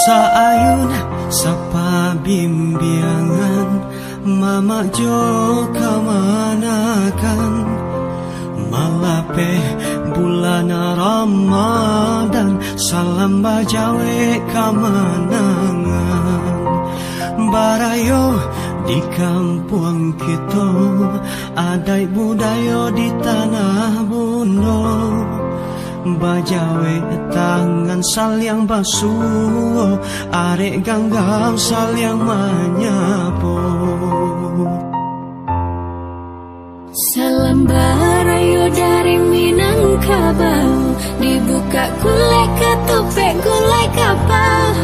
Saayun sapa bimbingan mama jo kamanakan malape bulan Ramadan salam bajawe kamanangan barayo di kampung kita adai budaya di tanah Bundo bajawe tangan saling basuh arek ganggam saling menyapu salam barayo dari Minangkabau dibuka gulai ketupek gulai kapal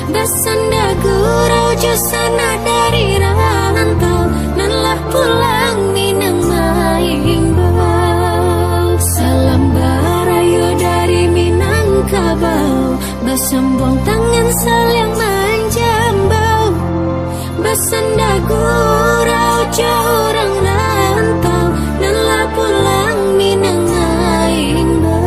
bersanda gurau jusana dari rantau nanlah pulang Minang Maimbau salam barayo dari Minangkabau bersembong tangan saling menjambau bersanda gurau jauh orang rantau nanlah pulang Minang Maimbau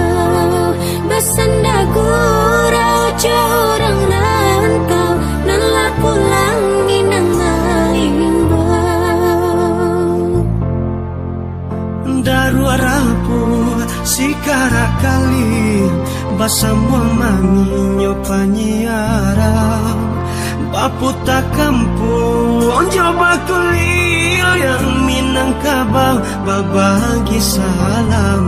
bersanda gurau jauh orang rantau nanlah pulang Minang Maimbau daru rapu sikara kali basambuang manginyo panyiarang baputa kampung coba kuliah yang Minangkabau babagi salam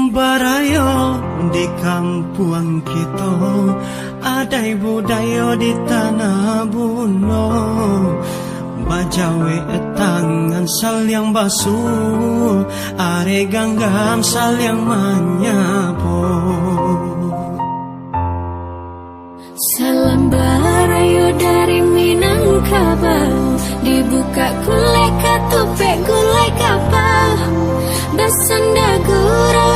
barayo di kampung kita adai budaya di tanah Bundo bajawe tangan saling basuh are ganggam saling menyapu salam barayo dari Minangkabau dibuka gulai ketupek gulai kapal bersanda gurau